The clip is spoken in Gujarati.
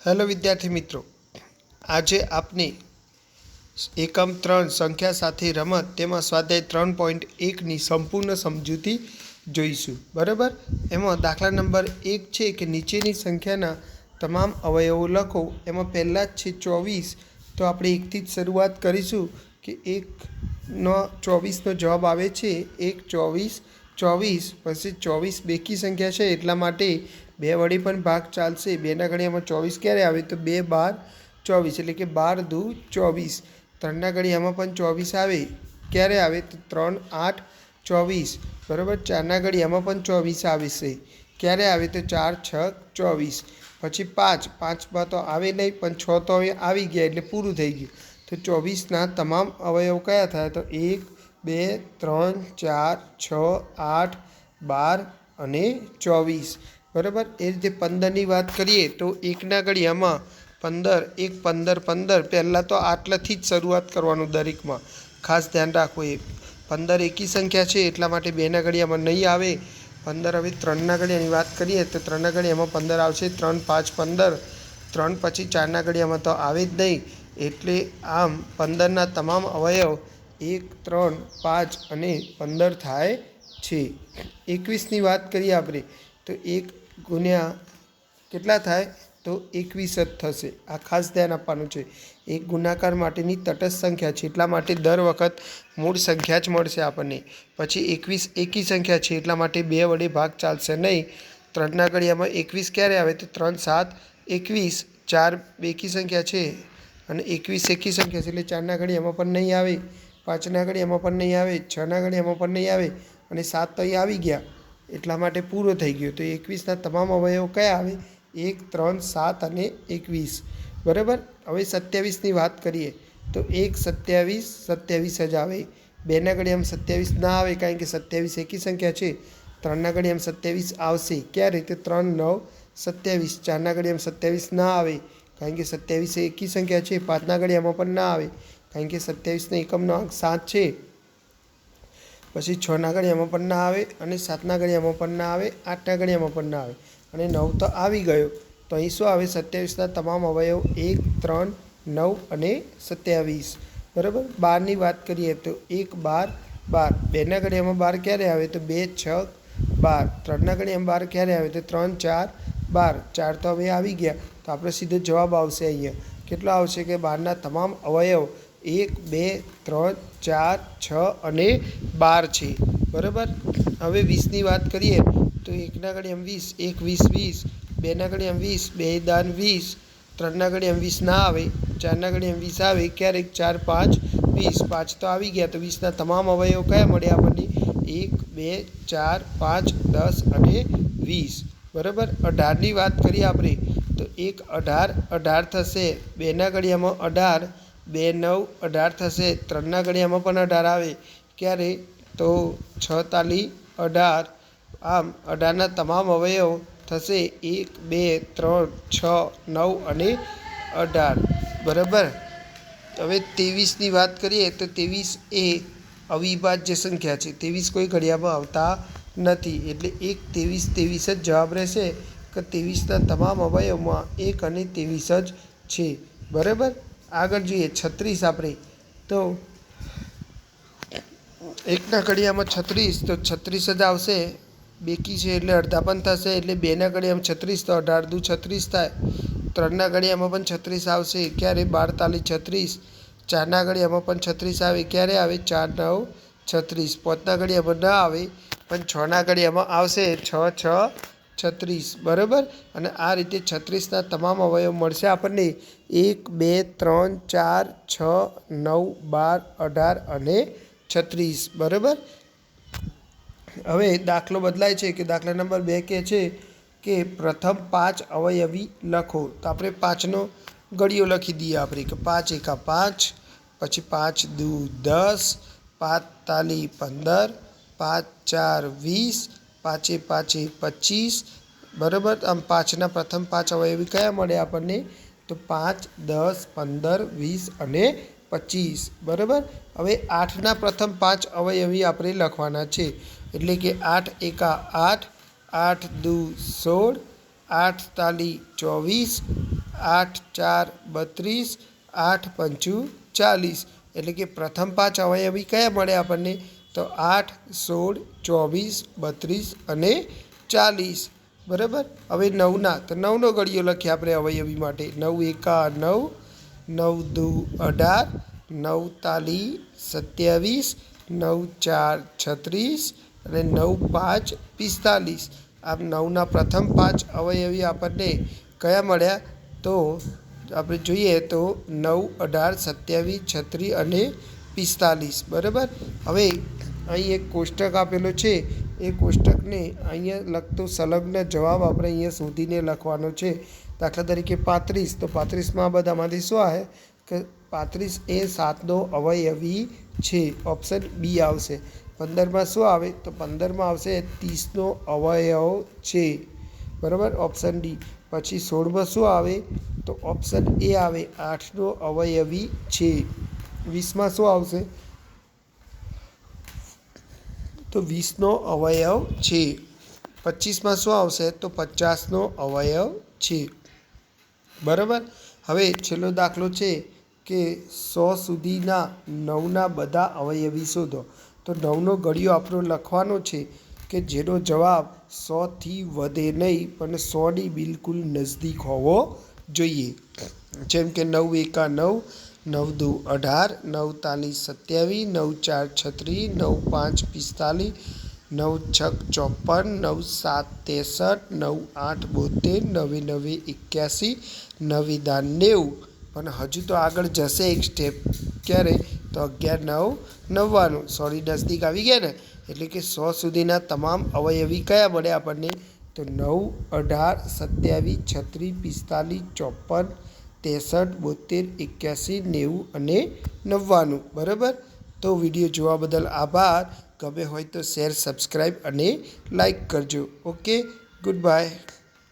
હેલો વિદ્યાર્થી મિત્રો, આજે આપણે એકમ 3 સંખ્યા સાથે રમત તેમાં સ્વાધ્યાય 3.1ની સંપૂર્ણ સમજૂતી જોઈશું. બરાબર. એમાં દાખલા નંબર 1 છે કે નીચેની સંખ્યાના તમામ અવયવો લખો. એમાં પહેલાં જ છે 24, તો આપણે 1થી જ શરૂઆત કરીશું કે 1/24નો જવાબ આવે છે 1/24. 24 પછી 24 બેકી સંખ્યા છે એટલા માટે 2 વડે પણ ભાગ ચાલશે. 2ના ઘડિયામાં 24 ક્યારે આવે તો 2 12 24 એટલે કે 12 દુ 24. 3ના ઘડિયામાં પણ 24 આવે ક્યારે આવે તો 3 8 24. બરાબર. 4ના ઘડિયામાં પણ 24 આવે છે ક્યારે આવે તો 4 6 24. પછી 5માં તો આવે નહીં પણ 6 તો હવે આવી ગયા એટલે પૂરું થઈ ગયું. તો 24ના તમામ અવયવ કયા થયા તો 1 2 3 4 6 8 12 અને 24. બરાબર. એ રીતે 15ની વાત કરીએ તો 1ના ઘડિયામાં 15 1 15 15 પહેલાં તો આટલાથી જ શરૂઆત કરવાનું દરેકમાં, ખાસ ધ્યાન રાખવું. એ 15 એકી સંખ્યા છે એટલા માટે 2ના ઘડિયામાં નહીં આવે 15. હવે 3ના ઘડિયાની વાત કરીએ તો 3ના ઘડિયામાં 15 આવશે 3 5 15. 3 પછી 4ના ઘડિયામાં તો આવે જ નહીં એટલે આમ 15ના તમામ અવયવ 1 3 5 અને 15 થાય છે. 21ની વાત કરીએ આપણે તો 1 ગુણ્યા કેટલા થાય તો 21 જ થશે. આ ખાસ ધ્યાન આપવાનું છે. એક ગુણાકાર માટેની તટસ્થ સંખ્યા છે એટલા માટે દર વખત મૂળ સંખ્યા જ મળશે આપણને. પછી 21 એકી સંખ્યા છે એટલા માટે 2 વડે ભાગ ચાલશે નહીં. 3ના ઘડિયામાં 21 ક્યારે આવે તો 3 7 21. 4 બેકી સંખ્યા છે અને 21 એકી સંખ્યા છે એટલે 4ના ઘડિયામાં પણ નહીં આવે, 5ના ઘડિયામાં પણ નહીં આવે, 6ના ઘડિયામાં પણ નહીં આવે અને 7 તો અહીં આવી ગયા એટલા માટે પૂરો થઈ ગયો. તો 21ના તમામ અવયવ કયા આવે 1 3 7 અને 21. બરાબર. હવે 27ની વાત કરીએ તો 1 27 27 જ આવે. 2ના ઘડિયામાં 27 ના આવે કારણ કે 27 એકી સંખ્યા છે. 3ના ઘડિયામાં 27 આવશે ક્યારે તો 3 9 27. 4ના ઘડિયામાં 27 ના આવે કારણ કે 27 એકી સંખ્યા છે. 5ના ઘડિયામાં પણ ના આવે કારણ કે 27ના એકમનો અંક 7 છે. પછી 6ના ઘડિયામાં પણ ના આવે અને 7ના ઘડિયામાં પણ ના આવે, 8ના ઘડિયામાં પણ ના આવે અને 9 તો આવી ગયો. તો અહીં શું આવે 27ના તમામ અવયવ 1 3 9 અને 27. બરાબર. 12ની વાત કરીએ તો 1 12 12. 2ના ઘડિયામાં 12 ક્યારે આવે તો 2 6 12. 3ના ઘડિયામાં 12 ક્યારે આવે તો 3 4 12. 4 તો હવે આવી ગયા તો આપણે સીધો જવાબ આવશે અહીંયા. કેટલો આવશે કે 12ના તમામ અવયવ 1 2 3 4 6 અને 12 છે. બરાબર. હવે 20ની વાત કરીએ તો 1ના ઘડિયામાં 20 1 20 20. 2ના ઘડિયામાં 20 2 દાન 20. 3ના ઘડિયામાં 20 ના આવે, 4ના ઘડિયામાં 20 આવે ક્યારેક 4 5 20. 5 તો આવી ગયા તો 20ના તમામ અવયવ કયા મળ્યા આપણને 1 2 4 5 10 અને 20. બરાબર. 18ની વાત કરીએ આપણે તો 1 18 18 થશે. 2ના ઘડિયામાં 18 2 9 18 થશે. 3ના ઘડિયામાં પણ 18 આવે ક્યારે તો 6 તાલી 18. આમ 18ના તમામ અવયવ થશે 1 2 3 6 9 અને 18. બરાબર. હવે 23ની વાત કરીએ તો 23 એ અવિભાજ્ય સંખ્યા છે. 23 કોઈ ઘડિયામાં આવતા નથી એટલે 1 23 23 જ જવાબ રહેશે કે 23ના તમામ અવયવમાં 1 અને 23 જ છે. બરાબર. આગળ જોઈએ 36 આપણે તો 1ના ઘડિયામાં 36 તો 36 જ આવશે. બેકી છે એટલે અડધા પણ થશે એટલે 2ના ઘડિયામાં 36 તો 18 દુ 36 થાય. 3ના ઘડિયામાં પણ 36 આવશે ક્યારે 12 તાલી 36. 4ના ઘડિયામાં પણ 36 આવે ક્યારે આવે 4 9 36. 5ના ઘડિયામાં ના આવે પણ 6ના ઘડિયામાં આવશે 6 6 36. બરાબર. અને આ રીતે 36ના તમામ અવયવ મળશે આપણને 1 2 3 4 6 9 12 18 અને 36. બરાબર. હવે દાખલો બદલાય છે કે દાખલા નંબર 2 કહે છે કે પ્રથમ 5 અવયવી લખો. તો આપણે 5નો ઘડિયો લખી દઈએ આપણે કે 5 એકા 5, પછી 5 દુ 10, 5 તાલી 15, 5 4 20, 5 5 25. બરાબર. આમ 5ના પ્રથમ 5 અવયવી કયા મળે આપણને તો 5 10 15 20 અને 25. બરાબર. હવે 8ના પ્રથમ 5 અવયવી આપણે લખવાના છે એટલે કે 8 એકા 8, 8 દુ 16, 8 તાલી 24, 8 4 32, 8 5 40, એટલે કે પ્રથમ 5 અવયવી કયા મળે આપણને? તો 8 16 24 32 અને 40, બરાબર. હવે 9ના તો 9નો ઘડિયો લખીએ આપણે અવયવી માટે. 9 એકા 9, 9 દુ 18, 9 તાલી 27, 9 4 36 અને 9 5 45. આમ 9ના પ્રથમ 5 અવયવી આપણને કયા મળ્યા? તો આપણે જોઈએ તો 9 18 27 36 અને 45, બરાબર. હવે અહીં એક કોષ્ટક આપેલો છે, એ કોષ્ટકને અહીંયા લખતો સંલગ્ન જવાબ આપણે અહીંયા શોધીને લખવાનો છે. દાખલા તરીકે 35, તો 35માં આ બધામાંથી શું આવે કે 35 એ 7નો અવયવી છે, ઓપ્શન બી આવશે. 15માં શું આવે? તો 15માં આવશે 30નો અવયવ છે, બરાબર, ઓપ્શન ડી. પછી 16માં શું આવે? તો ઓપ્શન એ આવે 8નો અવયવી છે. 20માં શું આવશે? તો 20નો અવયવ છે. 25માં શું આવશે? તો 50નો અવયવ છે, બરાબર. હવે છેલ્લો દાખલો છે કે 100 સુધીના 9ના બધા અવયવી શોધો. તો 9નો ઘડિયો આપણો લખવાનો છે કે જેનો જવાબ 100થી વધે નહીં પણ 100ની બિલકુલ નજદીક હોવો જોઈએ. જેમ કે 9 એકા 9, 9 દુ 18, 9 તાલી 27, 9 4 36, 9 5 45, 9 6 54, 9 7 63, 9 8 72, 9 9 81, 9 દા 90. પણ હજુ તો આગળ જશે એક સ્ટેપ. ક્યારે? તો 11 9 99. 100ની નજદીક આવી ગયા ને, એટલે કે 100 સુધીના તમામ અવયવી કયા મળે આપણને? તો 9 18 27 36 45 54 63 72 81 90 અને 99, બરાબર. તો વિડીયો જોવા બદલ આભાર. ગમે હોય તો શેર, સબસ્ક્રાઈબ અને લાઈક કરજો. Okay, good bye.